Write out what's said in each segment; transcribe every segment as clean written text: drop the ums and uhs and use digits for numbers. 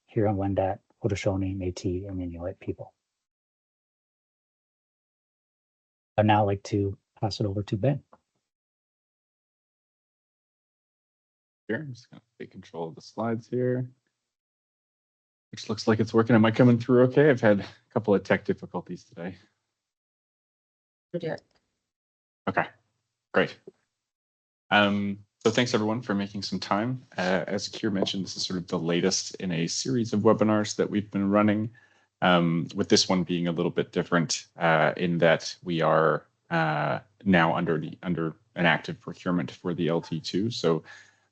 here in Wendat, Haudenosaunee, Métis, and Inuit people. I'd now like to pass it over to Ben. Here, I'm just going to take control of the slides here, which looks like it's working. Am I coming through okay? I've had a couple of tech difficulties today. Okay, great. So thanks everyone for making some time. As Keir mentioned, this is sort of the latest in a series of webinars that we've been running, with this one being a little bit different in that we are now under an active procurement for the LT2. So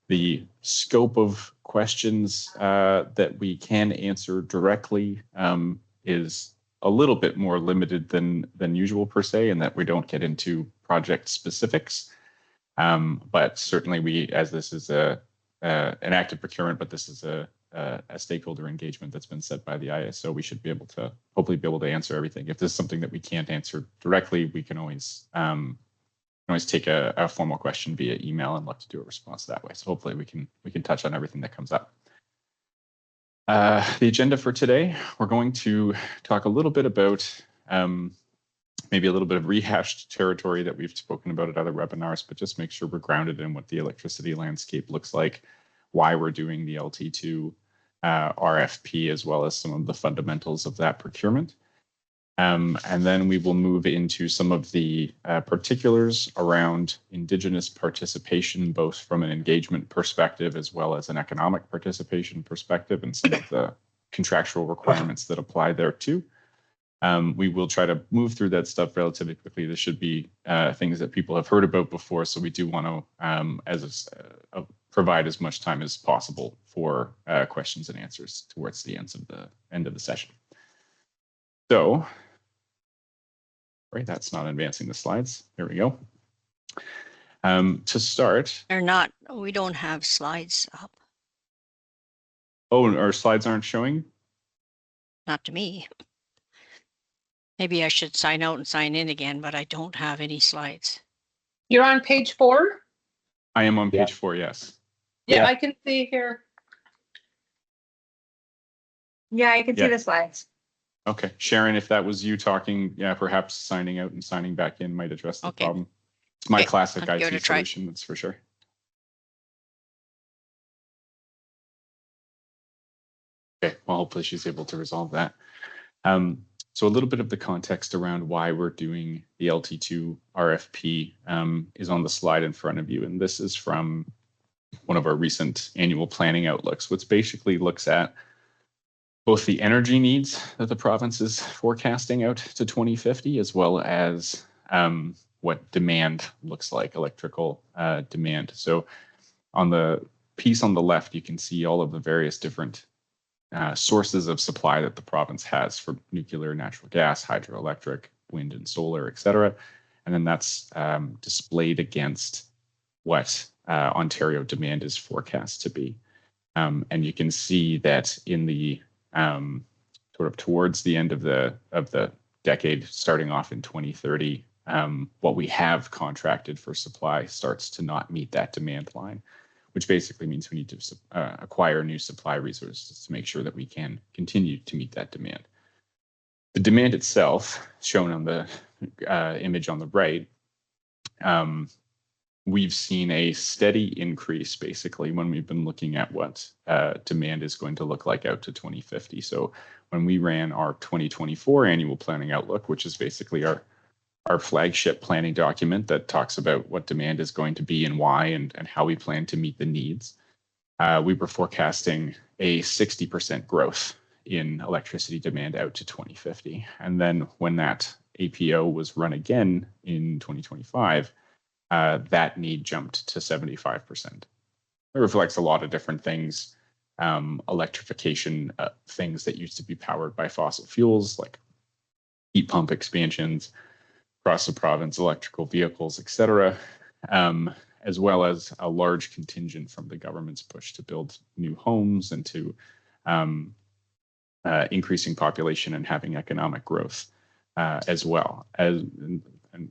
the scope of questions that we can answer directly is a little bit more limited than usual per se, in that we don't get into project specifics. But certainly we, as this is an active procurement, but this is a stakeholder engagement that's been set by the ISO, we should be able to hopefully be able to answer everything. If there's something that we can't answer directly, we can always take a formal question via email and look to do a response that way. So hopefully we can touch on everything that comes up. The agenda for today, we're going to talk a little bit about maybe a little bit of rehashed territory that we've spoken about at other webinars, but just make sure we're grounded in what the electricity landscape looks like, why we're doing the LT2 RFP, as well as some of the fundamentals of that procurement. And then we will move into some of the particulars around Indigenous participation, both from an engagement perspective as well as an economic participation perspective, and some of the contractual requirements that apply there too. We will try to move through that stuff relatively quickly. This should be things that people have heard about before, so we do want to provide as much time as possible for questions and answers towards the end of the session. So, right, that's not advancing the slides. There we go. To start, they're not. We don't have slides up. Oh, our slides aren't showing? Not to me. Maybe I should sign out and sign in again, but I don't have any slides. You're on page 4? I am on page 4, yes. Yeah, I can see here. Yeah, I can see the slides. Okay, Sharon, if that was you talking, yeah, perhaps signing out and signing back in might address the problem. It's my classic IT solution, that's for sure. Okay, well, hopefully she's able to resolve that. So a little bit of the context around why we're doing the LT2 RFP is on the slide in front of you. And this is from one of our recent annual planning outlooks, which basically looks at both the energy needs that the province is forecasting out to 2050, as well as what demand looks like, electrical demand. So on the piece on the left, you can see all of the various different sources of supply that the province has for nuclear, natural gas, hydroelectric, wind and solar, et cetera. And then that's displayed against what Ontario demand is forecast to be. And you can see that in the sort of towards the end of the decade, starting off in 2030, what we have contracted for supply starts to not meet that demand line, which basically means we need to acquire new supply resources to make sure that we can continue to meet that demand. The demand itself, shown on the image on the right, we've seen a steady increase basically when we've been looking at what demand is going to look like out to 2050. So when we ran our 2024 annual planning outlook, which is basically our flagship planning document that talks about what demand is going to be and why and how we plan to meet the needs, we were forecasting a 60% growth in electricity demand out to 2050. And then when that APO was run again in 2025, that need jumped to 75%. It reflects a lot of different things, electrification, things that used to be powered by fossil fuels, like heat pump expansions across the province, electrical vehicles, et cetera, as well as a large contingent from the government's push to build new homes and to increasing population and having economic growth as well, and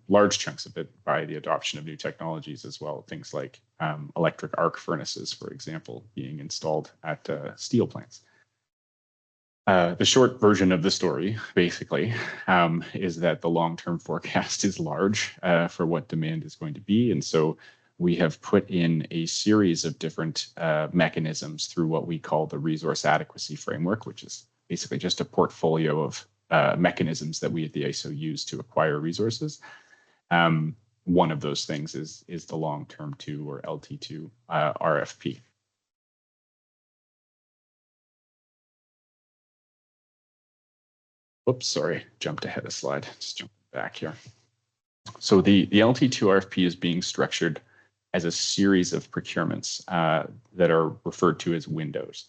large chunks of it by the adoption of new technologies as well, things like electric arc furnaces, for example, being installed at steel plants. The short version of the story, basically, is that the long-term forecast is large for what demand is going to be. And so we have put in a series of different mechanisms through what we call the resource adequacy framework, which is basically just a portfolio of mechanisms that we at the ISO use to acquire resources. One of those things is the long-term 2 or LT2 RFP. Whoops, sorry, jumped ahead a slide. Just jump back here. So the LT2 RFP is being structured as a series of procurements that are referred to as windows.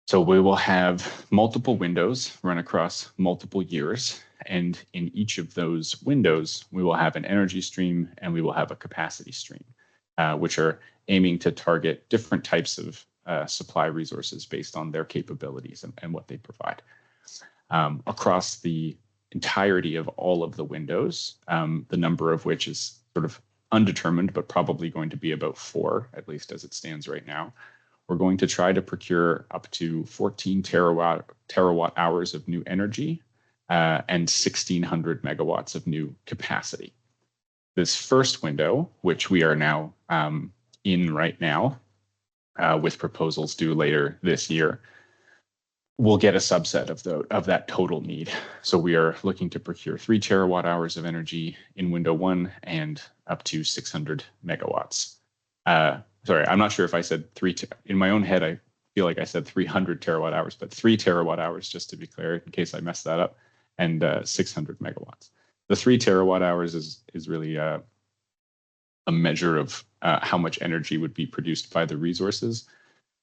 So we will have multiple windows run across multiple years. And in each of those windows, we will have an energy stream and we will have a capacity stream, which are aiming to target different types of supply resources based on their capabilities and what they provide. Across the entirety of all of the windows, the number of which is sort of undetermined, but probably going to be about 4, at least as it stands right now. We're going to try to procure up to 14 terawatt hours of new energy and 1,600 megawatts of new capacity. This first window, which we are now in right now, with proposals due later this year, we'll get a subset of that total need. So we are looking to procure 3 terawatt hours of energy in window 1 and up to 600 megawatts. Sorry, I'm not sure if I said in my own head, I feel like I said 300 terawatt hours, but 3 terawatt hours, just to be clear, in case I messed that up, and 600 megawatts. The 3 terawatt hours is really a measure of how much energy would be produced by the resources.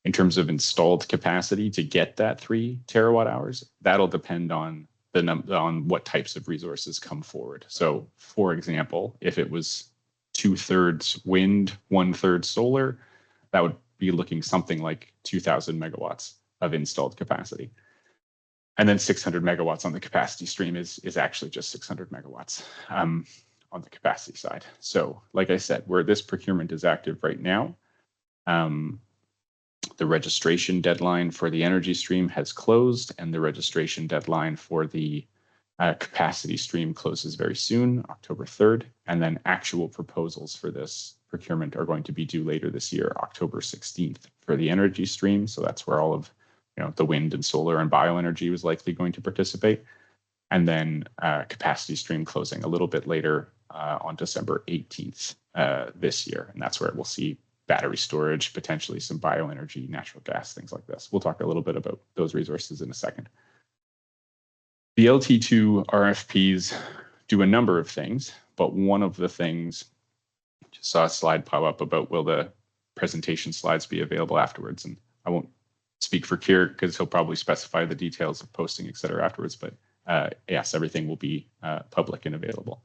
In terms of installed capacity to get that 3 terawatt hours, that'll depend on on what types of resources come forward. So, for example, if it was 2/3 wind, 1/3 solar, that would be looking something like 2,000 megawatts of installed capacity. And then 600 megawatts on the capacity stream is actually just 600 megawatts on the capacity side. So, like I said, where this procurement is active right now, the registration deadline for the energy stream has closed, and the registration deadline for the capacity stream closes very soon, October 3rd, and then actual proposals for this procurement are going to be due later this year, October 16th for the energy stream. So that's where all of the wind and solar and bioenergy was likely going to participate. And then capacity stream closing a little bit later on December 18th this year. And that's where we'll see battery storage, potentially some bioenergy, natural gas, things like this. We'll talk a little bit about those resources in a second. The LT2 RFPs do a number of things, but one of the things, just saw a slide pop up about will the presentation slides be available afterwards, and I won't speak for Kier because he'll probably specify the details of posting, et cetera, afterwards, but yes, everything will be public and available.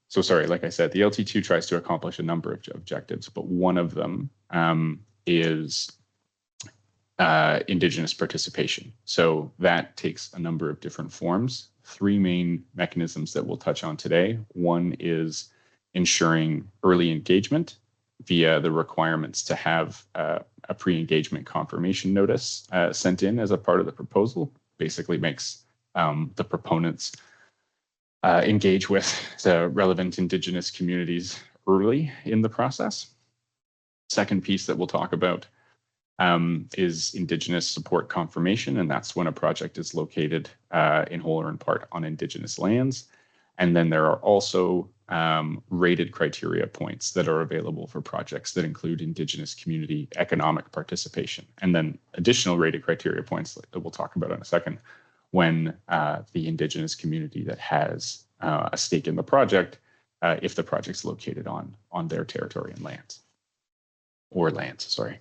So sorry, like I said, the LT2 tries to accomplish a number of objectives, but one of them is Indigenous participation. So that takes a number of different forms. 3 main mechanisms that we'll touch on today. One is ensuring early engagement via the requirements to have a pre-engagement confirmation notice sent in as a part of the proposal. Basically makes the proponents engage with the relevant Indigenous communities early in the process. Second piece that we'll talk about is Indigenous support confirmation, and that's when a project is located in whole or in part on Indigenous lands. And then there are also rated criteria points that are available for projects that include Indigenous community economic participation. And then additional rated criteria points that we'll talk about in a second when the Indigenous community that has a stake in the project, if the project's located on their territory and lands. Sorry.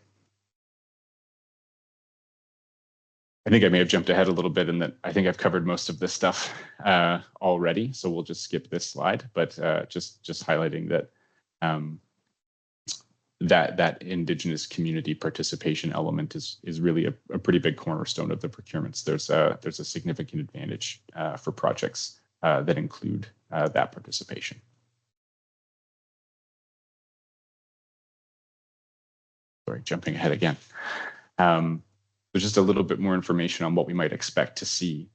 I think I may have jumped ahead a little bit in that I think I've covered most of this stuff already, so we'll just skip this slide, but just highlighting that that Indigenous community participation element is really a pretty big cornerstone of the procurements. There's a significant advantage for projects that include that participation. Sorry, jumping ahead again. So just a little bit more information on what we might expect to see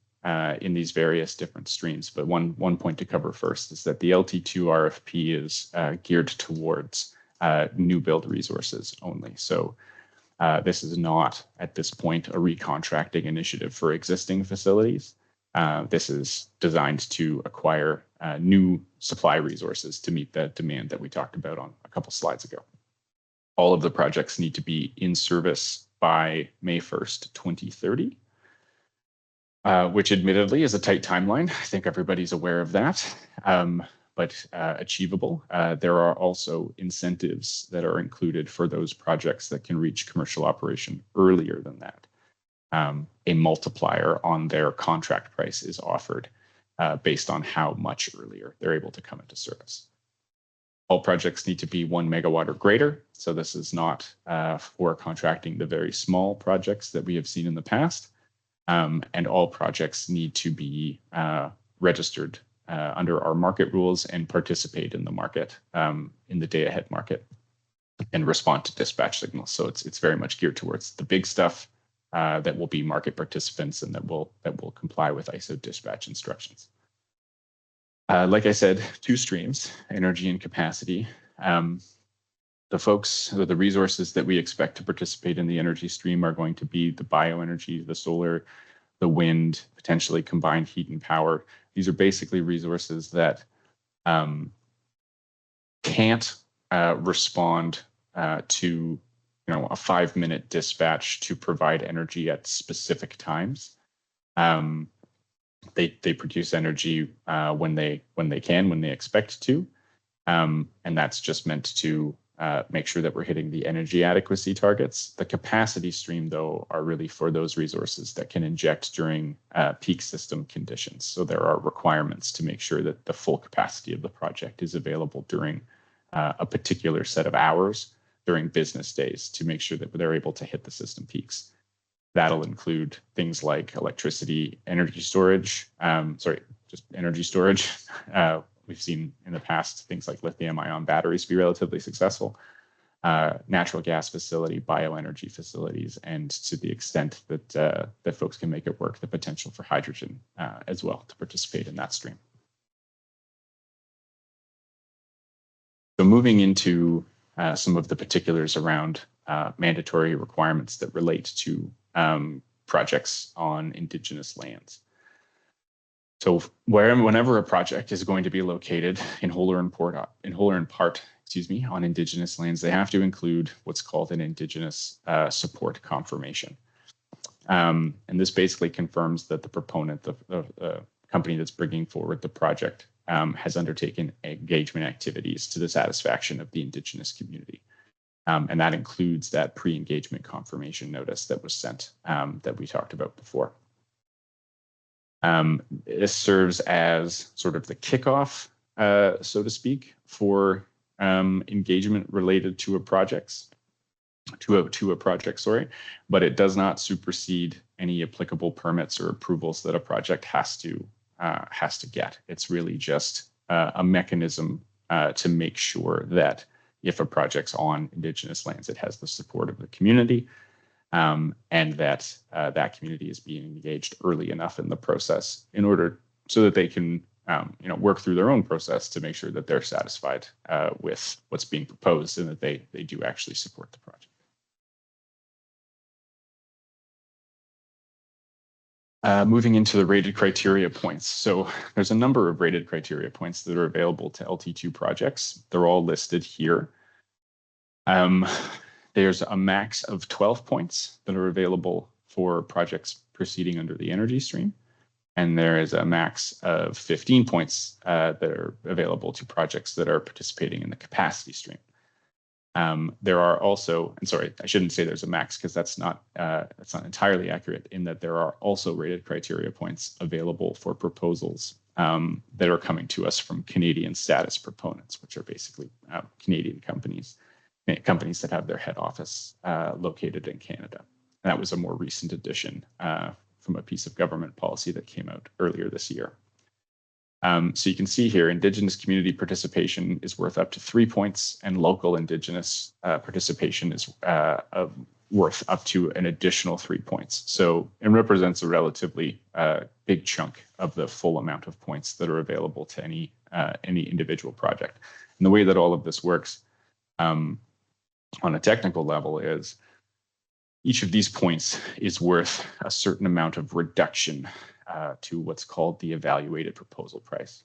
in these various different streams. But one point to cover first is that the LT2 RFP is geared towards new build resources only. So this is not at this point a recontracting initiative for existing facilities. This is designed to acquire new supply resources to meet the demand that we talked about on a couple slides ago. All of the projects need to be in service by May 1st, 2030, which admittedly is a tight timeline. I think everybody's aware of that, but achievable. There are also incentives that are included for those projects that can reach commercial operation earlier than that. A multiplier on their contract price is offered based on how much earlier they're able to come into service. All projects need to be 1 megawatt or greater. So this is not for contracting the very small projects that we have seen in the past. And all projects need to be registered under our market rules and participate in the market, in the day-ahead market, and respond to dispatch signals. So it's very much geared towards the big stuff that will be market participants and that will comply with ISO dispatch instructions. Like I said, 2 streams, energy and capacity. The resources that we expect to participate in the energy stream are going to be the bioenergy, the solar, the wind, potentially combined heat and power. These are basically resources that can't respond to a 5-minute dispatch to provide energy at specific times. They produce energy when they expect to, and that's just meant to make sure that we're hitting the energy adequacy targets. The capacity stream, though, are really for those resources that can inject during peak system conditions. So there are requirements to make sure that the full capacity of the project is available during a particular set of hours during business days to make sure that they're able to hit the system peaks. That'll include things like electricity, energy storage, just energy storage. We've seen in the past things like lithium-ion batteries be relatively successful, natural gas facility, bioenergy facilities, and to the extent that that folks can make it work, the potential for hydrogen as well to participate in that stream. So moving into some of the particulars around mandatory requirements that relate to projects on Indigenous lands. So whenever a project is going to be located in whole or in part, on Indigenous lands, they have to include what's called an Indigenous support confirmation. And this basically confirms that the proponent, the company that's bringing forward the project, has undertaken engagement activities to the satisfaction of the Indigenous community. And that includes that pre-engagement confirmation notice that was sent that we talked about before. This serves as sort of the kickoff, so to speak, for engagement related to a project, but it does not supersede any applicable permits or approvals that a project has to get. It's really just a mechanism to make sure that if a project's on Indigenous lands, it has the support of the community, and that that community is being engaged early enough in the process in order so that they can work through their own process to make sure that they're satisfied with what's being proposed and that they do actually support the project. Moving into the rated criteria points. So there's a number of rated criteria points that are available to LT2 projects. They're all listed here. There's a max of 12 points that are available for projects proceeding under the energy stream. And there is a max of 15 points that are available to projects that are participating in the capacity stream. There are also, and sorry, I shouldn't say there's a max because that's not entirely accurate, in that there are also rated criteria points available for proposals that are coming to us from Canadian status proponents, which are basically Canadian companies that have their head office located in Canada. And that was a more recent addition from a piece of government policy that came out earlier this year. So you can see here, Indigenous community participation is worth up to 3 points, and local Indigenous participation is worth up to an additional 3 points. So it represents a relatively big chunk of the full amount of points that are available to any individual project. And the way that all of this works on a technical level is each of these points is worth a certain amount of reduction to what's called the evaluated proposal price.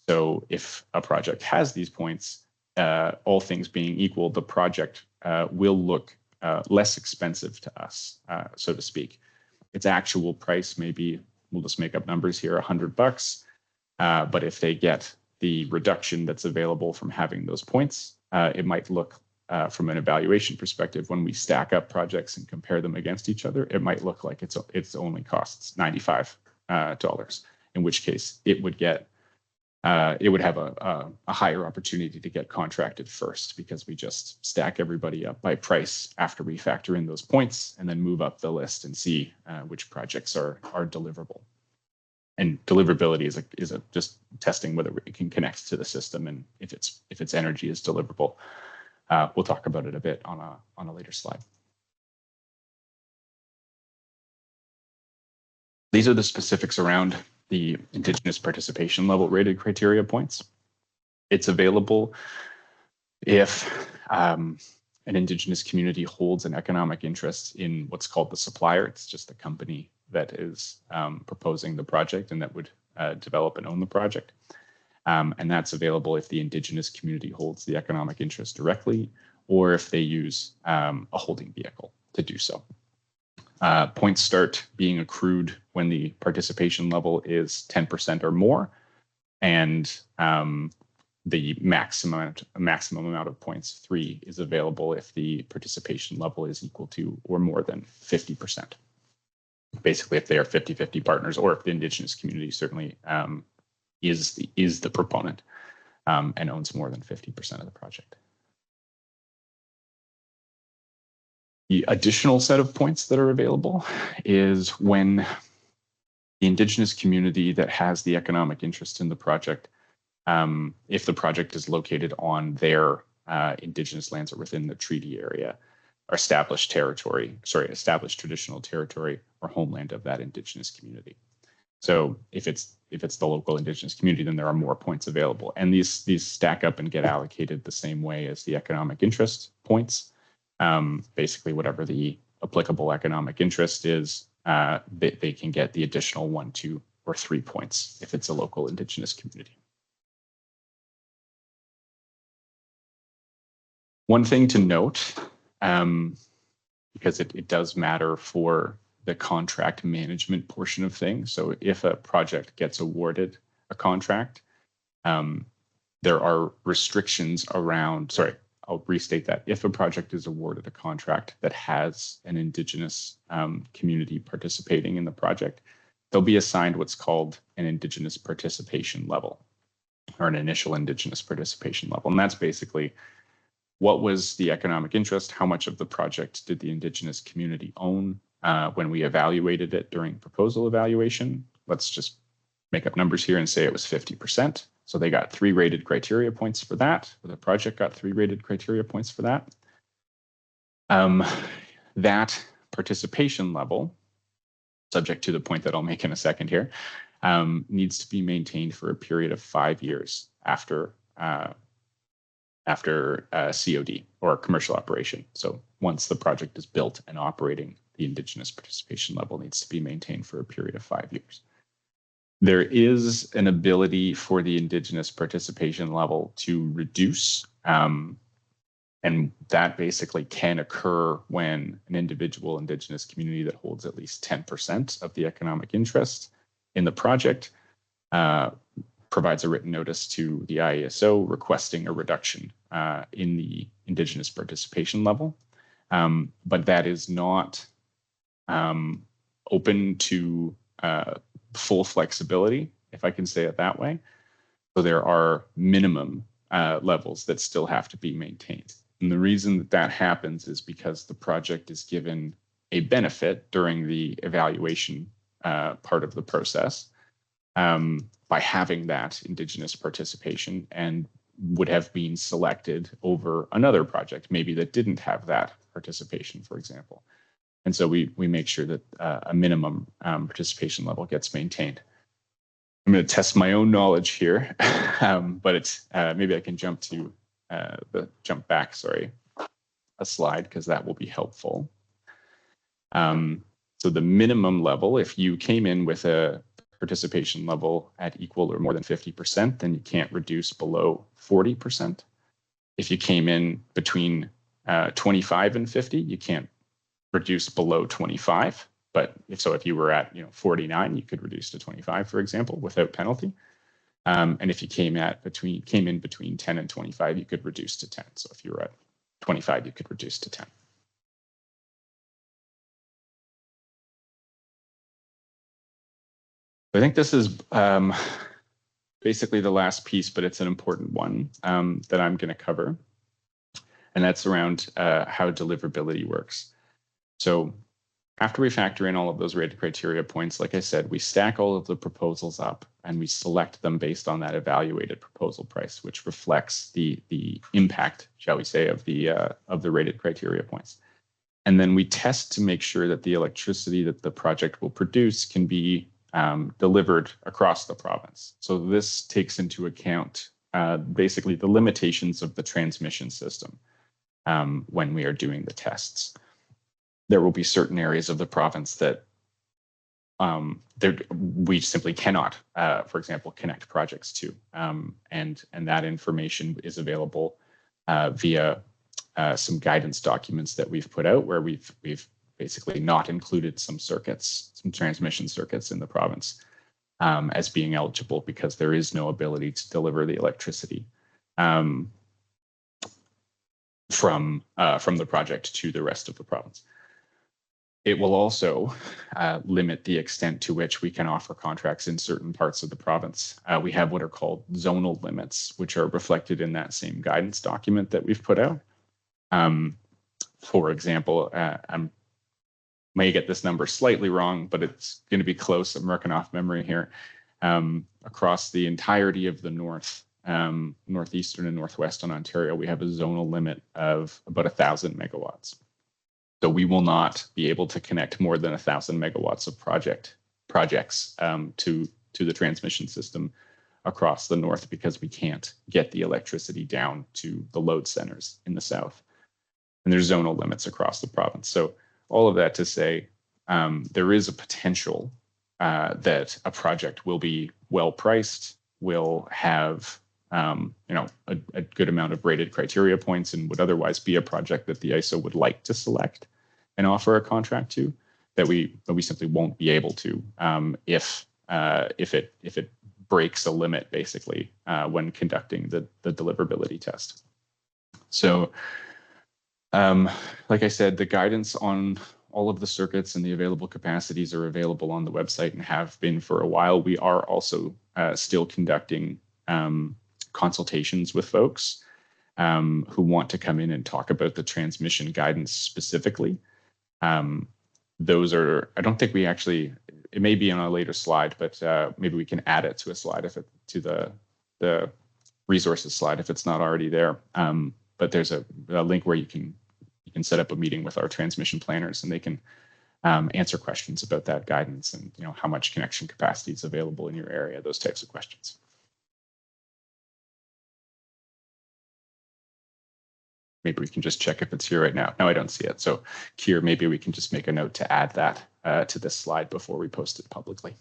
So if a project has these points, all things being equal, the project will look less expensive to us, so to speak. Its actual price maybe, we'll just make up numbers here, $100. But if they get the reduction that's available from having those points, it might look from an evaluation perspective, when we stack up projects and compare them against each other, it might look like it's only costs $95, in which case it would get it would have a higher opportunity to get contracted first, because we just stack everybody up by price after we factor in those points and then move up the list and see which projects are deliverable. And deliverability is just testing whether it can connect to the system and if its energy is deliverable. We'll talk about it a bit on a later slide. These are the specifics around the Indigenous participation level rated criteria points. It's available if an Indigenous community holds an economic interest in what's called the supplier. It's just the company that is proposing the project and that would develop and own the project. And that's available if the Indigenous community holds the economic interest directly, or if they use a holding vehicle to do so. Points start being accrued when the participation level is 10% or more, and the maximum amount of points, 3, is available if the participation level is equal to or more than 50%. Basically, if they are 50-50 partners, or if the Indigenous community certainly is the proponent and owns more than 50% of the project. The additional set of points that are available is when the Indigenous community that has the economic interest in the project, if the project is located on their Indigenous lands or within the treaty area, or established traditional territory or homeland of that Indigenous community. So if it's the local Indigenous community, then there are more points available, and these stack up and get allocated the same way as the economic interest points. Basically, whatever the applicable economic interest is, they can get the additional 1, 2, or 3 points if it's a local Indigenous community. One thing to note, because it does matter for the contract management portion of things. So if a project gets awarded a contract, there are restrictions around, I'll restate that. If a project is awarded a contract that has an Indigenous community participating in the project, they'll be assigned what's called an Indigenous participation level, or an initial Indigenous participation level. And that's basically, what was the economic interest? How much of the project did the Indigenous community own when we evaluated it during proposal evaluation? Let's just make up numbers here and say it was 50%. So they got 3 rated criteria points for that, or the project got 3 rated criteria points for that. That participation level, subject to the point that I'll make in a second here, needs to be maintained for a period of 5 years after COD, or commercial operation. So once the project is built and operating, the Indigenous participation level needs to be maintained for a period of 5 years. There is an ability for the Indigenous participation level to reduce, and that basically can occur when an individual Indigenous community that holds at least 10% of the economic interest in the project provides a written notice to the IESO requesting a reduction in the Indigenous participation level. But that is not open to full flexibility, if I can say it that way. So there are minimum levels that still have to be maintained. And the reason that happens is because the project is given a benefit during the evaluation part of the process by having that Indigenous participation, and would have been selected over another project maybe that didn't have that participation, for example. And so we make sure that a minimum participation level gets maintained. I'm going to test my own knowledge here, but it's maybe I can jump back, a slide, because that will be helpful. So the minimum level, if you came in with a participation level at equal or more than 50%, then you can't reduce below 40%. If you came in between 25 and 50, you can't reduce below 25. But if you were at 49, you could reduce to 25, for example, without penalty. And if you came in between 10 and 25, you could reduce to 10. So if you were at 25, you could reduce to 10. I think this is basically the last piece, but it's an important one that I'm going to cover. And that's around how deliverability works. So after we factor in all of those rated criteria points, like I said, we stack all of the proposals up and we select them based on that evaluated proposal price, which reflects the impact, shall we say, of the rated criteria points. And then we test to make sure that the electricity that the project will produce can be delivered across the province. So this takes into account basically the limitations of the transmission system when we are doing the tests. There will be certain areas of the province that we simply cannot, for example, connect projects to, and that information is available via some guidance documents that we've put out, where we've basically not included some transmission circuits in the province as being eligible because there is no ability to deliver the electricity from the project to the rest of the province. It will also limit the extent to which we can offer contracts in certain parts of the province. We have what are called zonal limits, which are reflected in that same guidance document that we've put out. For example, I may get this number slightly wrong, but it's going to be close. I'm working off memory here. Across the entirety of the northeastern and northwestern Ontario, we have a zonal limit of about 1,000 megawatts. So we will not be able to connect more than 1,000 megawatts of projects to the transmission system across the north, because we can't get the electricity down to the load centers in the south. And there's zonal limits across the province. So all of that to say, there is a potential that a project will be well priced, will have a good amount of rated criteria points, and would otherwise be a project that the ISO would like to select and offer a contract to, that we simply won't be able to if it breaks a limit, basically, when conducting the deliverability test. So like I said, the guidance on all of the circuits and the available capacities are available on the website and have been for a while. We are also still conducting consultations with folks who want to come in and talk about the transmission guidance specifically. Those are, I don't think we actually, it may be on a later slide, but maybe we can add it to a slide to the resources slide if it's not already there. But there's a link where you can set up a meeting with our transmission planners, and they can answer questions about that guidance and how much connection capacity is available in your area, those types of questions. Maybe we can just check if it's here right now. No, I don't see it. So Kier, maybe we can just make a note to add that to this slide before we post it publicly.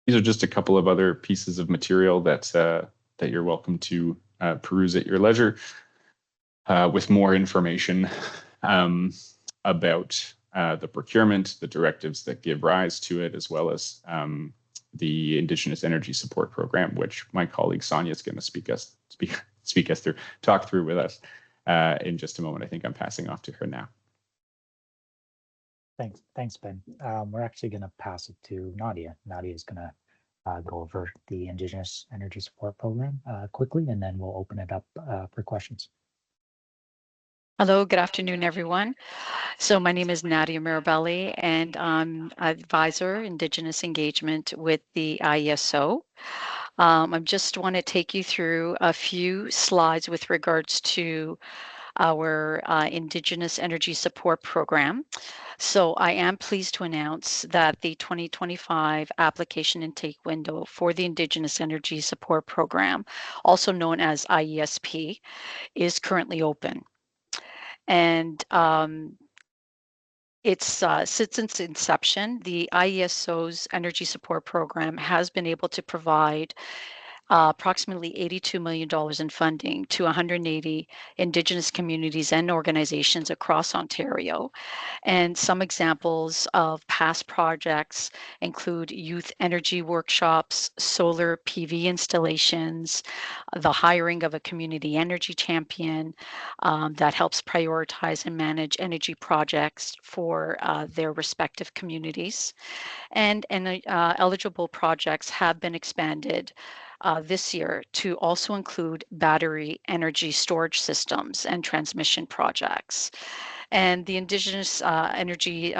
These are just a couple of other pieces of material that you're welcome to peruse at your leisure with more information about the procurement, the directives that give rise to it, as well as the Indigenous Energy Support Program, which my colleague Sonia is going to talk through with us in just a moment. I think I'm passing off to her now. Thanks, Ben. We're actually going to pass it to Nadia. Nadia is going to go over the Indigenous Energy Support Program quickly, and then we'll open it up for questions. Hello, good afternoon, everyone. So my name is Nadia Mirabelli, and I'm advisor Indigenous engagement with the IESO. I just want to take you through a few slides with regards to our Indigenous Energy Support Program. So I am pleased to announce that the 2025 application intake window for the Indigenous Energy Support Program, also known as IESP, is currently open. And since its inception, the IESO's Energy Support Program has been able to provide approximately $82 million in funding to 180 Indigenous communities and organizations across Ontario. And some examples of past projects include youth energy workshops, solar PV installations, the hiring of a community energy champion that helps prioritize and manage energy projects for their respective communities. And eligible projects have been expanded this year to also include battery energy storage systems and transmission projects. And the Indigenous Energy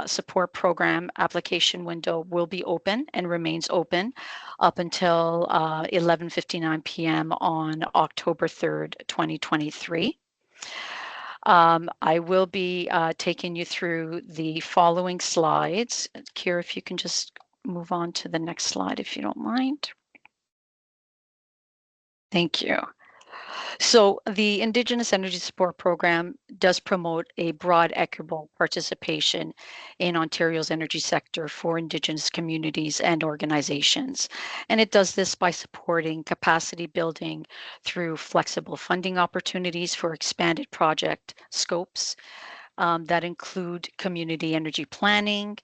Support Program application window will be open and remains open up until 11:59 p.m. on October 3rd, 2023. I will be taking you through the following slides. Kira, if you can just move on to the next slide, if you don't mind. Thank you. So the Indigenous Energy Support Program does promote a broad, equitable participation in Ontario's energy sector for Indigenous communities and organizations. And it does this by supporting capacity building through flexible funding opportunities for expanded project scopes that include community energy planning,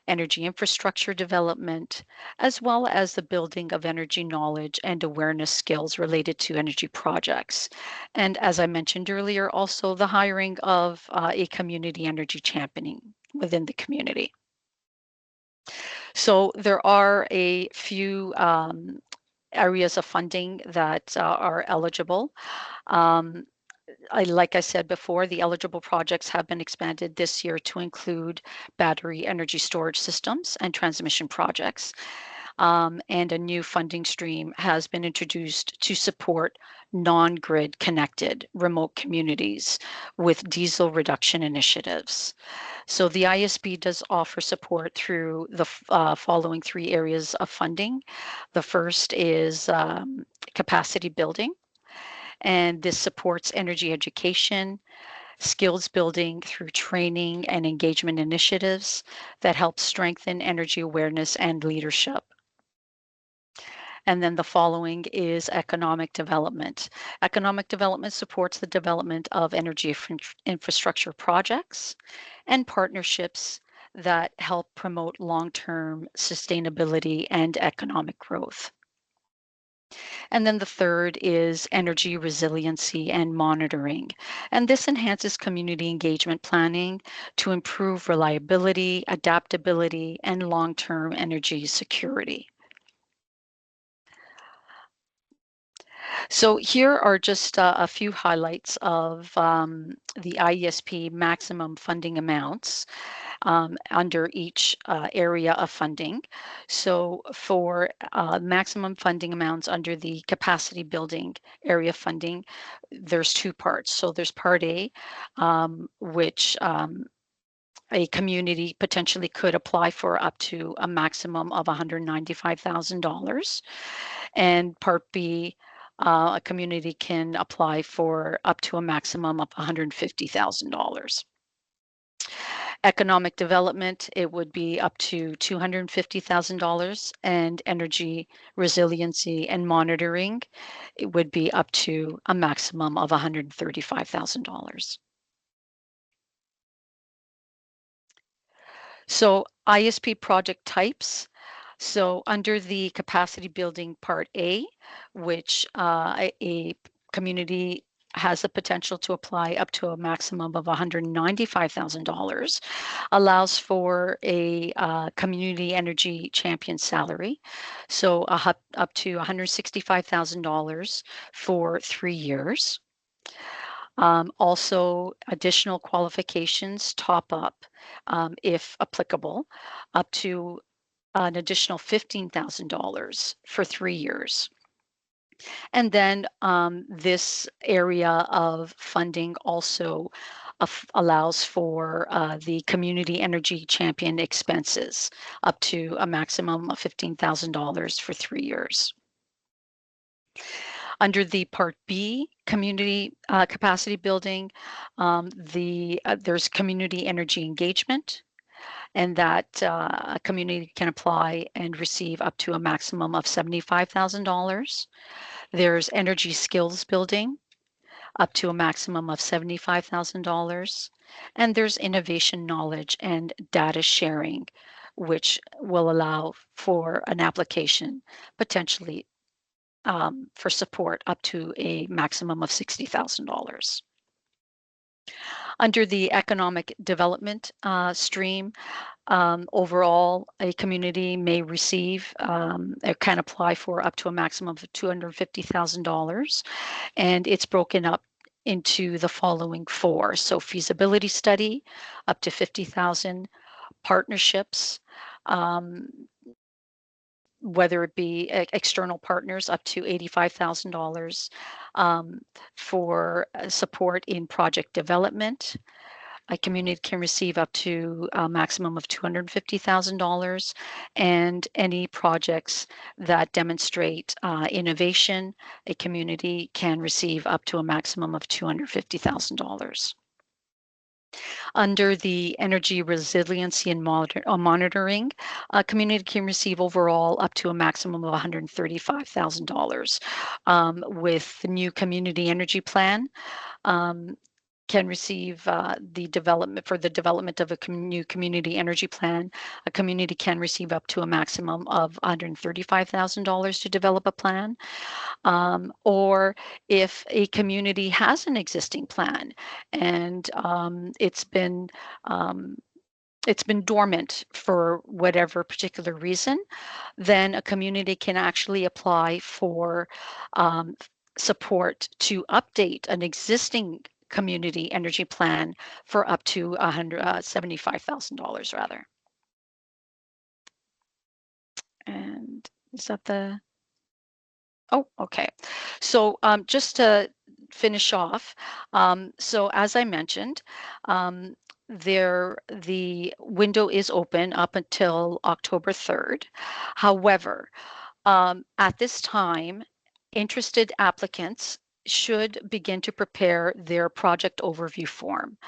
energy infrastructure development, as well as the building of energy knowledge and awareness skills related to energy projects. And as I mentioned earlier, also the hiring of a community energy championing within the community. So there are a few areas of funding that are eligible. Like I said before, the eligible projects have been expanded this year to include battery energy storage systems and transmission projects. And a new funding stream has been introduced to support non-grid connected remote communities with diesel reduction initiatives. So the ISP does offer support through the following three areas of funding. The first is capacity building, and this supports energy education, skills building through training and engagement initiatives that help strengthen energy awareness and leadership. And then the following is economic development. Economic development supports the development of energy infrastructure projects and partnerships that help promote long-term sustainability and economic growth. And then the third is energy resiliency and monitoring. And this enhances community engagement planning to improve reliability, adaptability, and long-term energy security. So here are just a few highlights of the IESP maximum funding amounts under each area of funding. So for maximum funding amounts under the capacity building area funding, there's two parts. So there's part A, which a community potentially could apply for up to a maximum of $195,000. And part B, a community can apply for up to a maximum of $150,000. Economic development, it would be up to $250,000, and energy resiliency and monitoring, it would be up to a maximum of $135,000. So ISP project types. So under the capacity building part A, which a community has the potential to apply up to a maximum of $195,000, allows for a community energy champion salary. So up to $165,000 for 3 years. Also, additional qualifications top up, if applicable, up to an additional $15,000 for 3 years. And then this area of funding also allows for the community energy champion expenses up to a maximum of $15,000 for 3 years. Under the Part B, community capacity building, there's community energy engagement, and that a community can apply and receive up to a maximum of $75,000. There's energy skills building, up to a maximum of $75,000. And there's innovation knowledge and data sharing, which will allow for an application potentially for support up to a maximum of $60,000. Under the economic development stream, overall, a community may receive or can apply for up to a maximum of $250,000, and it's broken up into the following 4. So feasibility study, up to 50,000, partnerships, whether it be external partners, up to $85,000, for support in project development. A community can receive up to a maximum of $250,000, and any projects that demonstrate innovation, a community can receive up to a maximum of $250,000. Under the energy resiliency and monitoring, a community can receive overall up to a maximum of $135,000. With the new community energy plan, can receive the development of a new community energy plan. A community can receive up to a maximum of $135,000 to develop a plan. Or if a community has an existing plan and it's been dormant for whatever particular reason, then a community can actually apply for support to update an existing community energy plan for up to $75,000 rather. And is that the... Oh, okay. So just to finish off, so as I mentioned, the window is open up until October 3rd. However, at this time, interested applicants should begin to prepare their project overview form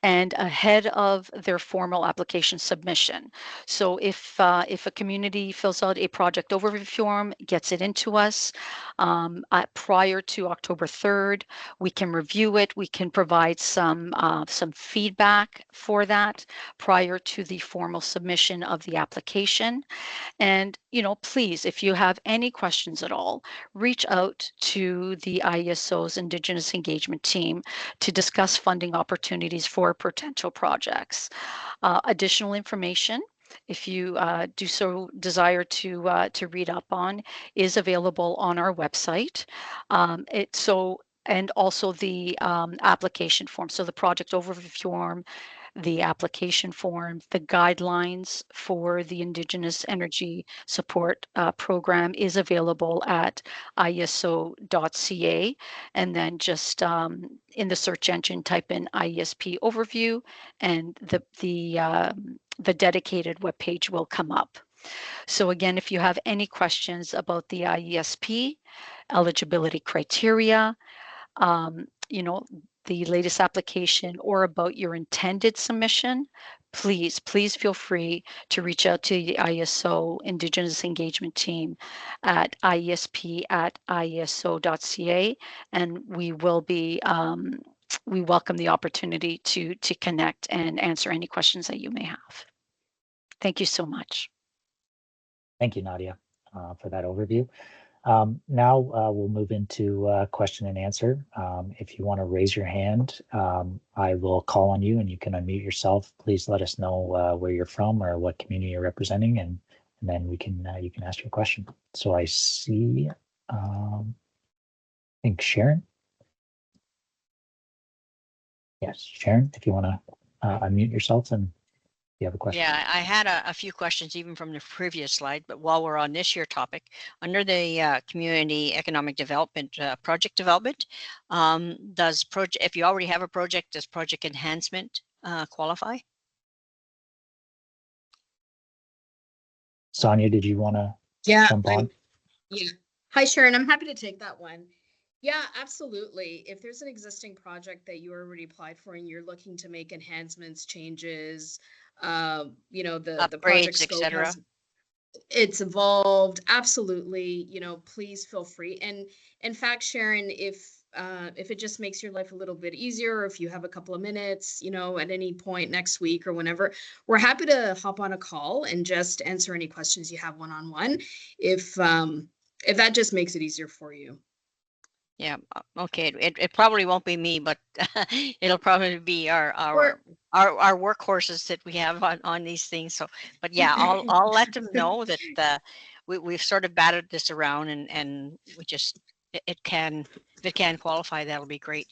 and ahead of their formal application submission. So if a community fills out a project overview form, gets it into us prior to October 3rd, we can review it. We can provide some feedback for that prior to the formal submission of the application. And, please, if you have any questions at all, reach out to the IESO's Indigenous engagement team to discuss funding opportunities for potential projects. Additional information, if you do so desire to read up on, is available on our website. And also the application form. So the project overview form, the application form, the guidelines for the Indigenous Energy Support Program is available at IESO.ca. And then just in the search engine, type in IESP overview, and the dedicated webpage will come up. So again, if you have any questions about the IESP, eligibility criteria, the latest application, or about your intended submission, please feel free to reach out to the IESO Indigenous Engagement Team at iesp@ieso.ca, and we welcome the opportunity to connect and answer any questions that you may have. Thank you so much. Thank you, Nadia, for that overview. Now we'll move into question and answer. If you want to raise your hand, I will call on you and you can unmute yourself. Please let us know where you're from or what community you're representing, and then you can ask your question. So I see, I think Sharon. Yes, Sharon, if you want to unmute yourself and You have a question? Yeah, I had a few questions even from the previous slide, but while we're on this year topic, under the community economic development, project development, if you already have a project, does project enhancement qualify? Sonia, did you want to Yeah, jump on? yeah. Hi, Sharon. I'm happy to take that one. Yeah, absolutely. If there's an existing project that you already applied for and you're looking to make enhancements, changes, you know, the project Upgrades, scope etc. it's evolved. Absolutely. You know, please feel free. And in fact, Sharon, if it just makes your life a little bit easier, or if you have a couple of minutes, you know, at any point next week or whenever, we're happy to hop on a call and just answer any questions you have one-on-one. If that just makes it easier for you. Yeah, okay. It probably won't be me, but it'll probably be our workhorses that we have on these things. So, but yeah, I'll let them know that we've sort of batted this around and we just if it can qualify, that'll be great.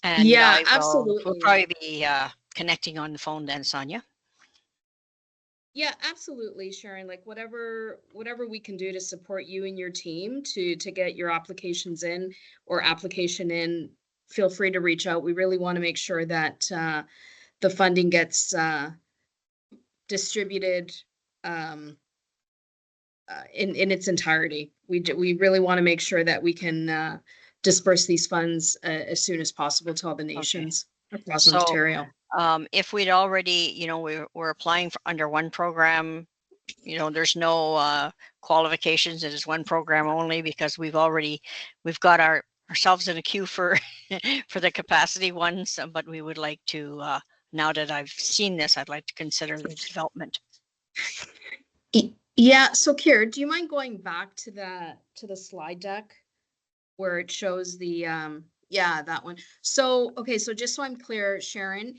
And Yeah, we'll absolutely. probably be connecting on the phone then, Sonia. Yeah, absolutely, Sharon. Like whatever we can do to support you and your team to get your applications in or application in, feel free to reach out. We really want to make sure that the funding gets distributed in its entirety. We really want to make sure that we can disperse these funds as soon as possible to all the nations across So, Ontario. if we'd already, you know, we're applying for under one program, you know, there's no qualifications. It is one program only because we've got ourselves in a queue for for the capacity ones. But we would like to now that I've seen this, I'd like to consider the development. Yeah. So, Kier, do you mind going back to the slide deck where it shows the yeah, that one. So, okay, so just so I'm clear, Sharon,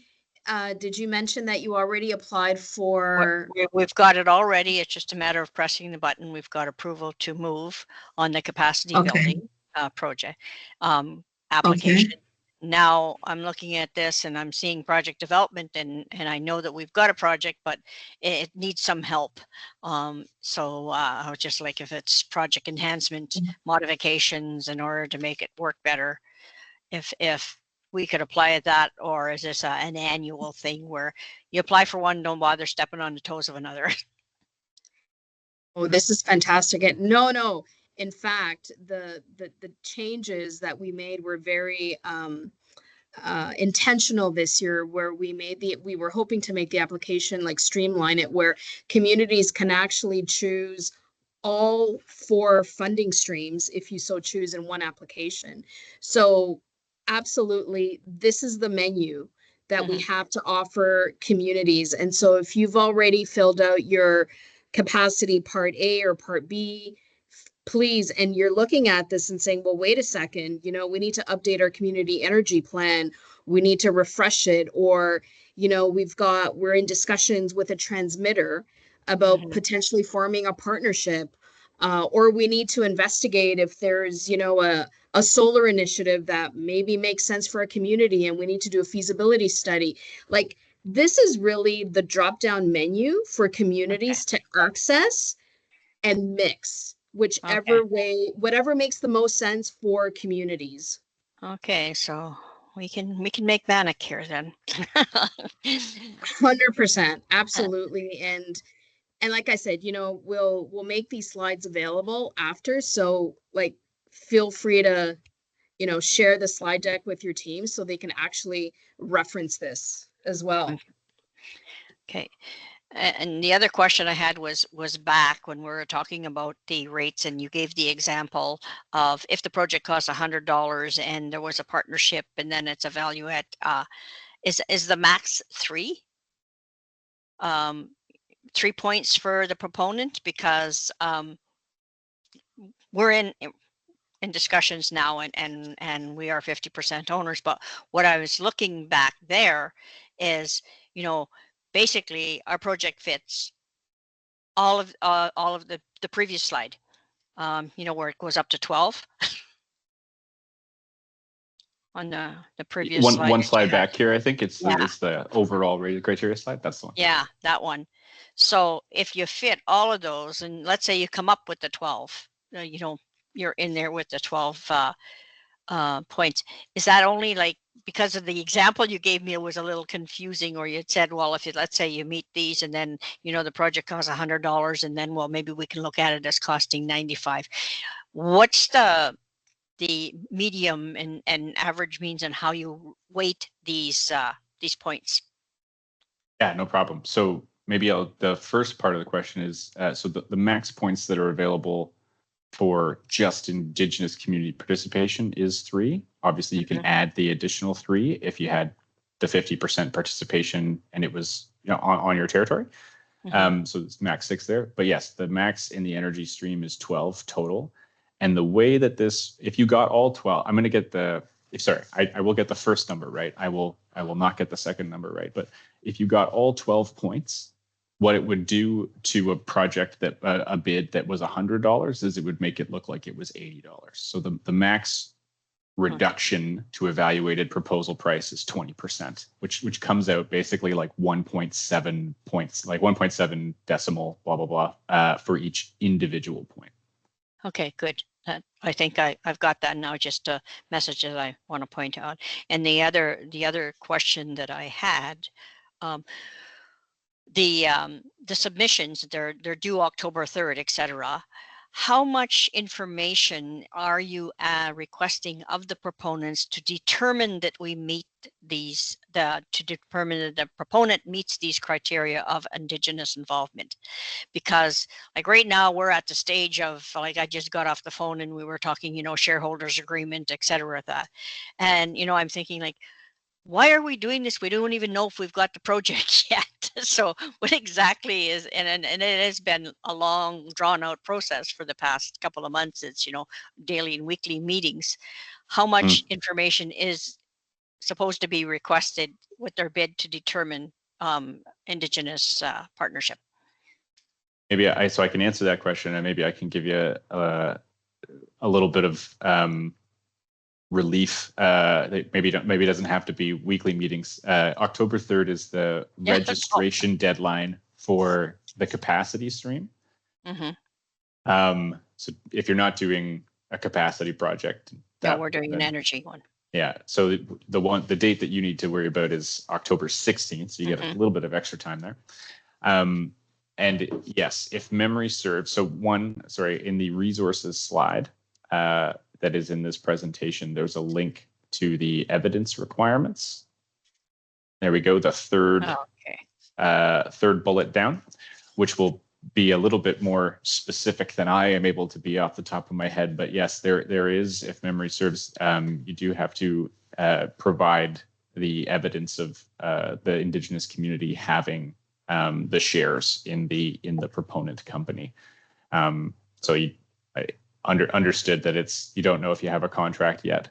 did you mention that you already applied for? We've got it already. It's just a matter of pressing the button. We've got approval to move on the capacity building project application. Okay. Now I'm looking at this and I'm seeing project development and I know that we've got a project, but it needs some help. So I would just like if it's project enhancement modifications in order to make it work better, if we could apply it that, or is this an annual thing where you apply for one, don't bother stepping on the toes of another? Oh, this is fantastic. And no. In fact, the changes that we made were very intentional this year, where we were hoping to make the application like streamline it, where communities can actually choose all 4 funding streams if you so choose in one application. So absolutely, this is the menu that we have to offer communities. And so if you've already filled out your capacity part A or part B, please, and you're looking at this and saying, well, wait a second, you know, we need to update our community energy plan. We need to refresh it. Or, you know, we're in discussions with a transmitter about potentially forming a partnership. Or we need to investigate if there's, you know, a solar initiative that maybe makes sense for a community and we need to do a feasibility study. Like, this is really the drop-down menu for communities to access and mix whichever way, whatever makes the most sense for communities. Okay, so we can make Vanek here then. 100%, absolutely. And like I said, you know, we'll make these slides available after. So like, feel free to, you know, share the slide deck with your team so they can actually reference this as well. Okay. And the other question I had was back when we were talking about the rates, and you gave the example of if the project costs $100 and there was a partnership, and then it's a value at is the max 3? 3 points for the proponent, because we're in discussions now and we are 50% owners. But what I was looking back there is, you know, basically our project fits all of the previous slide, you know, where it goes up to 12 on the previous One slide. one that you slide had. back here, I think it's Yeah. it's the overall rating criteria slide. That's the one. Yeah, that one. So if you fit all of those, and let's say you come up with the 12, you know, you're in there with the 12 points. Is that only like, because of the example you gave me, it was a little confusing, or you said, well, if you, let's say you meet these and then, you know, the project costs $100 and then, well, maybe we can look at it as costing 95. What's the medium and average means and how you weight these points? Yeah, no problem. So maybe the first part of the question is, so the max points that are available for just Indigenous community participation is 3. Obviously, you can add the additional 3 if you had the 50% participation and it was, you know, on your territory. So it's max 6 there. But yes, the max in the energy stream is 12 total. And the way that this, if you got all 12, I'm going to get the, sorry, I will get the first number right. I will not get the second number right. But if you got all 12 points, what it would do to a project that a bid that was $100 is it would make it look like it was $80. So the max reduction to evaluated proposal price is 20%, which comes out basically like 1.7 points, like 1.7 decimal, blah, blah, blah, for each individual point. Okay, good. I think I've got that now, just a message that I want to point out. And the other question that I had, the submissions, they're due October 3rd, etc. How much information are you requesting of the proponents to determine that we meet these, to determine that the proponent meets these criteria of Indigenous involvement? Because like right now we're at the stage of, like, I just got off the phone and we were talking, you know, shareholders agreement, etc. that. And, you know, I'm thinking like, why are we doing this? We don't even know if we've got the project yet. So what exactly is, and it has been a long drawn out process for the past couple of months. It's, you know, daily and weekly meetings. How much information is supposed to be requested with their bid to determine Indigenous partnership? Maybe so I can answer that question, and maybe I can give you a little bit of relief. Maybe it doesn't have to be weekly meetings. October 3rd is the registration deadline for the capacity stream. So if you're not doing a capacity project, we're doing an energy one. Yeah. So the date that you need to worry about is October 16th. So you get a little bit of extra time there. And yes, if memory serves, so in the resources slide that is in this presentation, there's a link to the evidence requirements. There we go, the third bullet down, which will be a little bit more specific than I am able to be off the top of my head. But yes, there is, if memory serves, you do have to provide the evidence of the Indigenous community having the shares in the proponent company. So I understood that you don't know if you have a contract yet,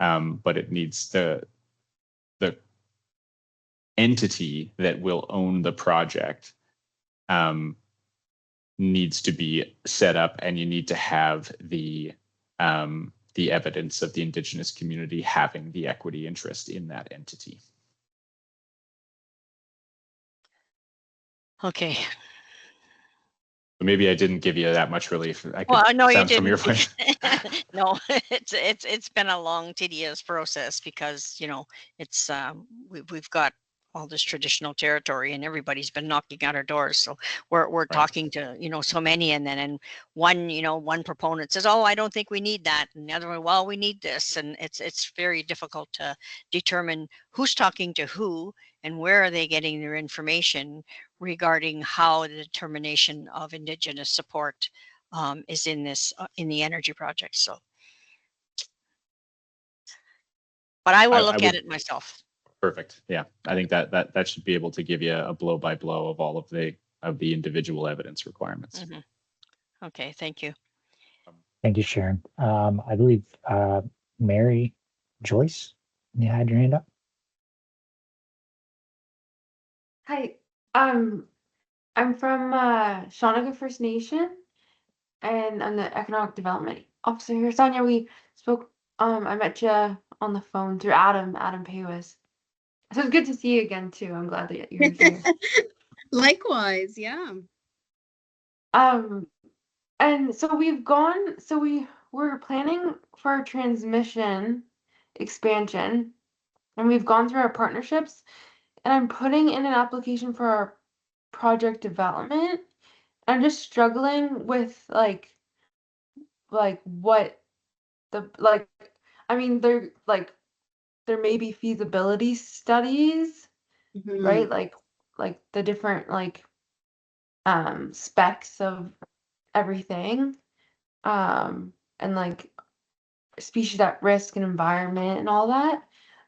but it needs the entity that will own the project needs to be set up, and you need to have the evidence of the Indigenous community having the equity interest in that entity. Okay. So maybe I didn't give you that much relief. No, you didn't. From your point. No, it's been a long, tedious process because, you know, it's we've got all this traditional territory and everybody's been knocking at our doors. So we're talking to, you know, so many, and one proponent says, oh, I don't think we need that, and the other one, well, we need this, and it's very difficult to determine who's talking to who and where are they getting their information regarding how the determination of Indigenous support is in this in the energy project. So, but I will look at it myself. Perfect. Yeah, I think that should be able to give you a blow by blow of all of the individual evidence requirements. Okay, thank you. Thank you, Sharon. I believe Mary Joyce, you had your hand up. Hi, I'm from Shawniga First Nation, and I'm the Economic Development Officer here. Sonia, we spoke I met you on the phone through Adam Paywis. So it's good to see you again too. I'm glad that you're here. Likewise, yeah. And so we're planning for our transmission expansion, and we've gone through our partnerships, and I'm putting in an application for our project development. I'm just struggling with what the like I mean there may be feasibility studies, Mhm. right? Like the different specs of everything. And like species at risk and environment and all that.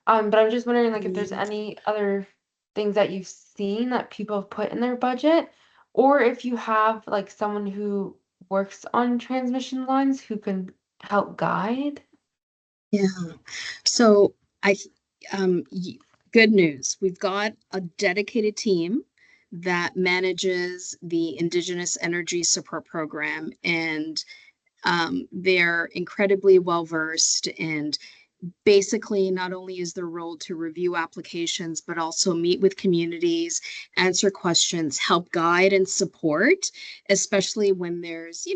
But I'm just wondering like if there's Mhm. any other things that you've seen that people have put in their budget, or if you have like someone who works on transmission lines who can help guide. Yeah. So I, good news. We've got a dedicated team that manages the Indigenous Energy Support Program, and they're incredibly well versed. And basically, not only is their role to review applications, but also meet with communities, answer questions, help guide and support, especially when there's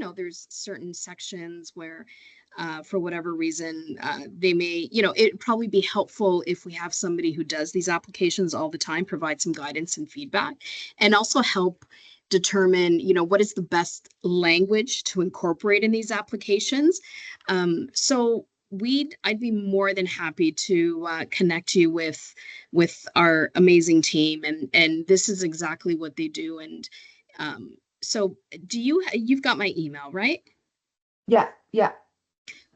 certain sections where for whatever reason, they may, it'd probably be helpful if we have somebody who does these applications all the time, provide some guidance and feedback, and also help determine, what is the best language to incorporate in these applications. So I'd be more than happy to connect you with our amazing team, and this is exactly what they do. And so you've got my email, right? Yeah,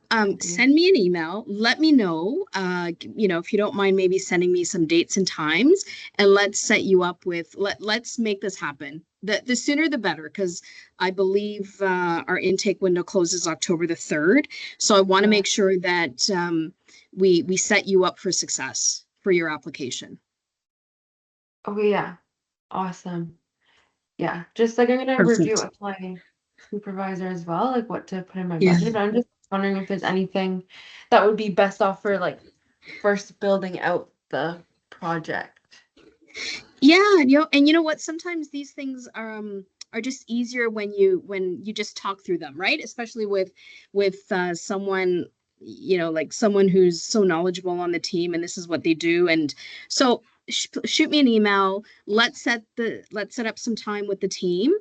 I do. Send me an email. Let me know, if you don't mind, maybe sending me some dates and times, and let's set you up with, let's make this happen. The sooner the better, because I believe our intake window closes October the 3rd. So I want to Yeah. make sure that we set you up for success for your application. Okay, yeah. Awesome. Yeah. Just like I'm gonna review it Perfect. with my supervisor as well, like what to put in my Yeah. budget. But I'm just wondering if there's anything that would be best off for like first building out the project. Yeah, and you know what? Sometimes these things are just easier when you just talk through them, right? Especially with someone, like someone who's so knowledgeable on the team, and this is what they do. And so shoot me an email. Let's set up some time with the team.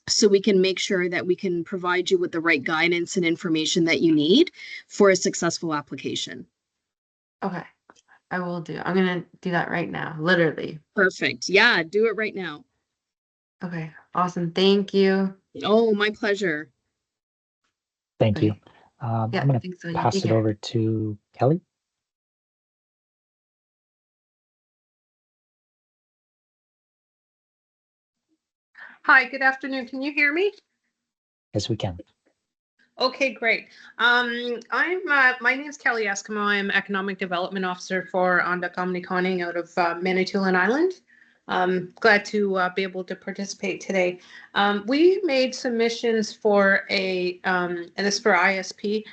So we can make sure that we can provide you with the right guidance and information that you need for a successful application. Okay, I will do. I'm gonna do that right now, literally. Perfect. Yeah, do it right now. Okay, awesome. Thank you. Oh, my pleasure. Thank you. Okay. I'm Yeah, going to thanks so you pass take it care. over to Kelly. Hi, good afternoon. Can you hear me? Yes, we can. Okay, great. My name is Kelly Eskimo. I'm Economic Development Officer for Onda Communicating out of Manitoulin Island. Glad to be able to participate today. We made submissions for and this is for ISP,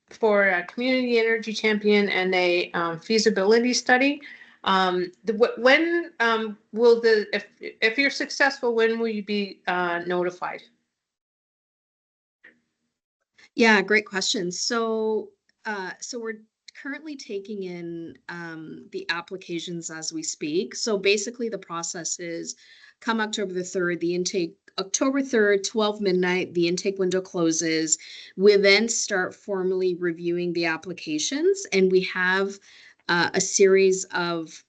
for a community energy champion and a feasibility study. When will if you're successful, when will you be notified? Yeah, great question. So we're currently taking in the applications as we speak. So basically, the process is come October the 3rd, the intake, October 3rd, 12 midnight, the intake window closes. We then start formally reviewing the applications, and we have a series of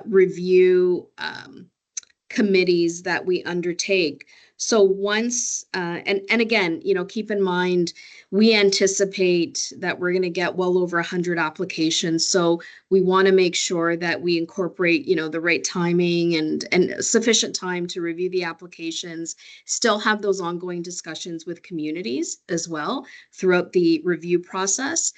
review committees that we undertake. So once, and again, keep in mind, we anticipate that we're going to get well over 100 applications. So we want to make sure that we incorporate, the right timing and sufficient time to review the applications, still have those ongoing discussions with communities as well throughout the review process.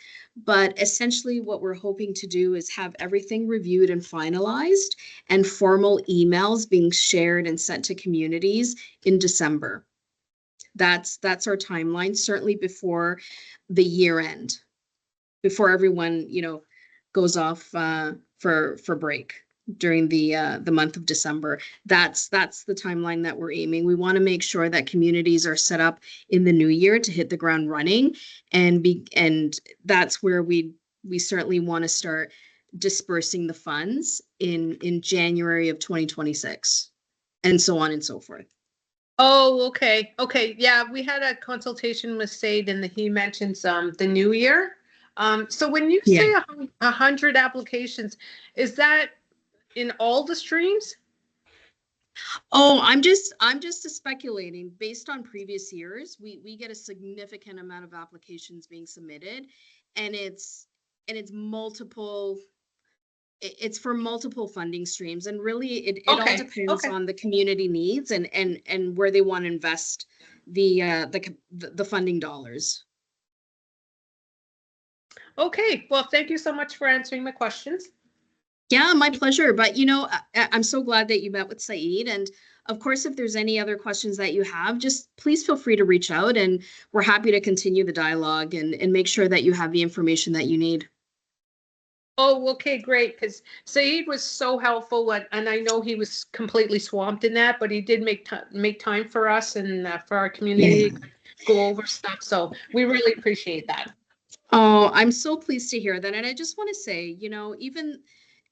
But essentially what we're hoping to do is have everything reviewed and finalized, and formal emails being shared and sent to communities in December. That's our timeline, certainly before the year end, before everyone, you know, goes off for break during the month of December. That's the timeline that we're aiming. We want to make sure that communities are set up in the new year to hit the ground running, and that's where we certainly want to start dispersing the funds in January of 2026, and so on and so forth. Oh, okay. Okay. Yeah, we had a consultation with Sade and he mentions the new year. So when you say 100 applications, is that in all the streams? Oh, I'm just speculating. Based on previous years, we get a significant amount of applications being submitted, and it's multiple. It's for multiple funding streams, and really it all Okay, depends okay. on the community needs and where they want to invest the funding dollars. Okay, well, thank you so much for answering my questions. Yeah, my pleasure. But, you know, I'm so glad that you met with Saeed. And of course, if there's any other questions that you have, just please feel free to reach out, and we're happy to continue the dialogue and make sure that you have the information that you need. Oh, okay, great. Because Saeed was so helpful, and I know he was completely swamped in that, but he did make time for us and for our community to go over stuff. So we really appreciate that. Oh, I'm so pleased to hear that. And I just want to say, you know, even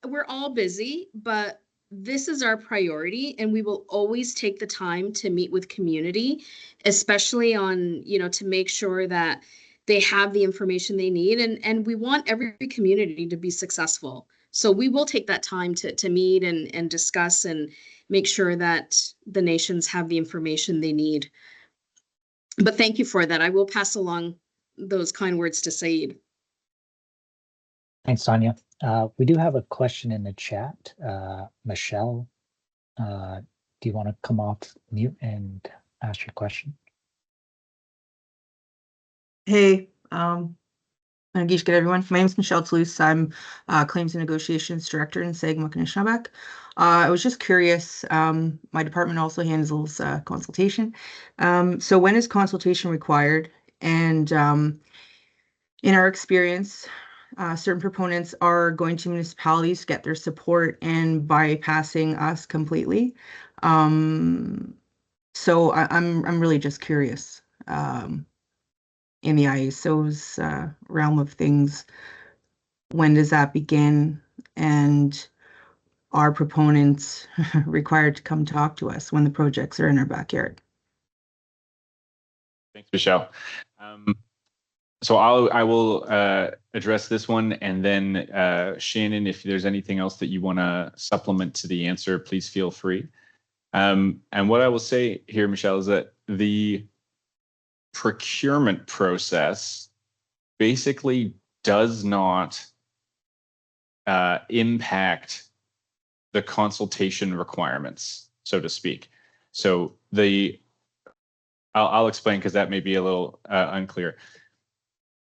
we're all busy, but this is our priority, and we will always take the time to meet with community, especially on, you know, to make sure that they have the information they need. And we want every community to be successful. So we will take that time to meet and discuss and make sure that the nations have the information they need. But thank you for that. I will pass along those kind words to Saeed. Thanks, Sonia. We do have a question in the chat. Michelle, do you want to come off mute and ask your question? Hey, Nagish, good everyone. My name is Michelle Toulouse. I'm Claims and Negotiations Director in Sagamok and Anishinaabe. I was just curious, my department also handles consultation. So when is consultation required? And in our experience, certain proponents are going to municipalities to get their support and bypassing us completely. So I'm really just curious. In the ISO's realm of things, when does that begin? And are proponents required to come talk to us when the projects are in our backyard? Thanks, Michelle. So I will address this one, and then Shannon, if there's anything else that you want to supplement to the answer, please feel free. And what I will say here, Michelle, is that the procurement process basically does not impact the consultation requirements, so to speak. So I'll explain, because that may be a little unclear.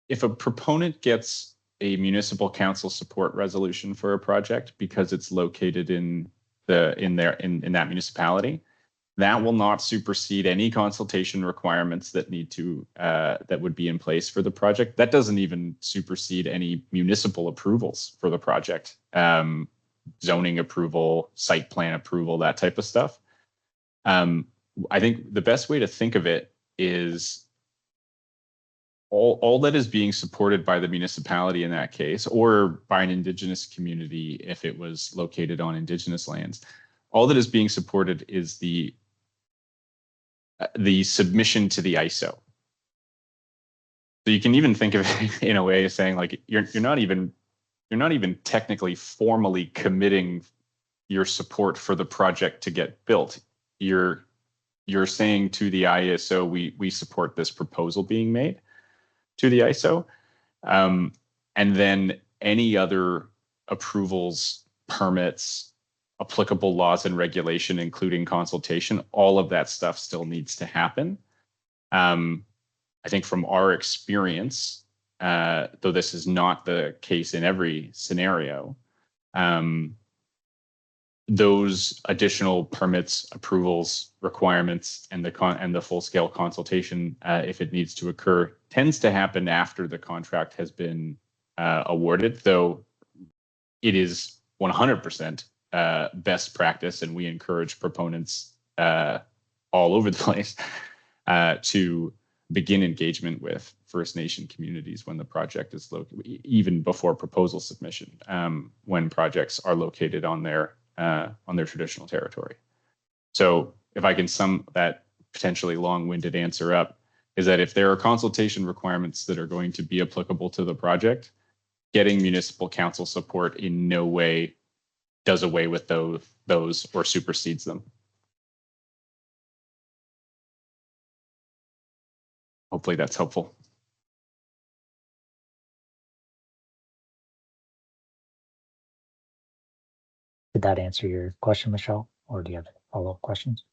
If a proponent gets a municipal council support resolution for a project because it's located in that municipality, that will not supersede any consultation requirements that that would be in place for the project. That doesn't even supersede any municipal approvals for the project, zoning approval, site plan approval, that type of stuff. I think the best way to think of it is all that is being supported by the municipality in that case, or by an Indigenous community if it was located on Indigenous lands, all that is being supported is the submission to the ISO. So you can even think of it in a way of saying, like, you're not even technically formally committing your support for the project to get built. You're saying to the ISO, we support this proposal being made to the ISO, and then any other approvals, permits, applicable laws and regulation, including consultation, all of that stuff still needs to happen. I think from our experience, though this is not the case in every scenario, those additional permits, approvals, requirements, and the full-scale consultation, if it needs to occur, tends to happen after the contract has been awarded, though it is 100% best practice, and we encourage proponents all over the place to begin engagement with First Nation communities when the project is located, even before proposal submission, when projects are located on their traditional territory. So if I can sum that potentially long-winded answer up, is that if there are consultation requirements that are going to be applicable to the project, getting municipal council support in no way does away with those or supersedes them. Hopefully that's helpful. Did that answer your question, Michelle, or do you have follow-up questions?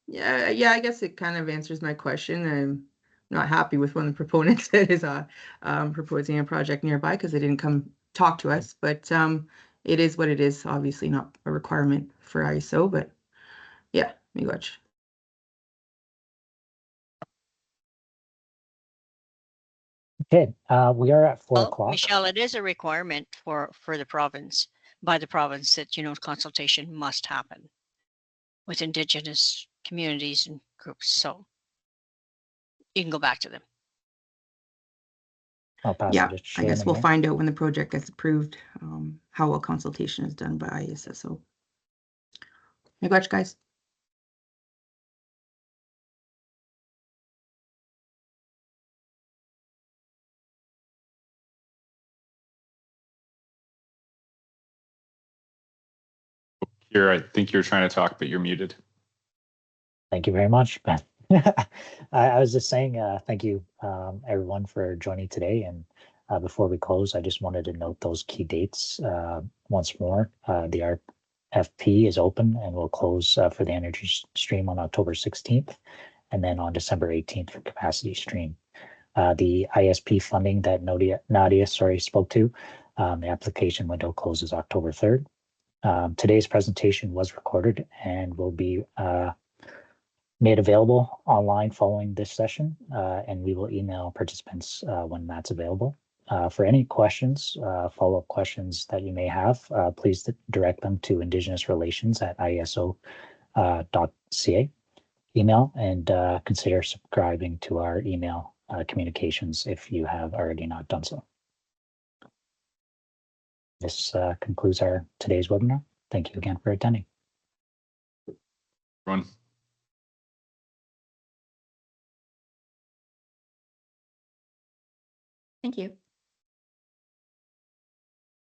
Yeah, I guess it kind of answers my question. I'm not happy with one of the proponents that is proposing a project nearby because they didn't come talk to us, but it is what it is. Obviously not a requirement for ISO, but yeah, me watch. Okay, we are at 4 Well, o'clock. Michelle, it is a requirement for the province, by the province, that, consultation must happen with Indigenous communities and groups. So you can go back to them. I'll pass Yeah, it to I guess Shannon we'll here. find out when the project gets approved, how well consultation is done by ISSO. Me watch, guys. Here, I think you're trying to talk, but you're muted. Thank you very much, Ben. I was just saying thank you, everyone, for joining today. And before we close, I just wanted to note those key dates once more. The RFP is open and will close for the energy stream on October 16th, and then on December 18th for capacity stream. The ISP funding that Nadia spoke to, the application window closes October 3rd. Today's presentation was recorded and will be made available online following this session, and we will email participants when that's available. For any questions, follow-up questions that you may have, please direct them to indigenouslations@iso.ca email, and consider subscribing to our email communications if you have already not done so. This concludes our today's webinar. Thank you again for attending. Everyone. Thank you.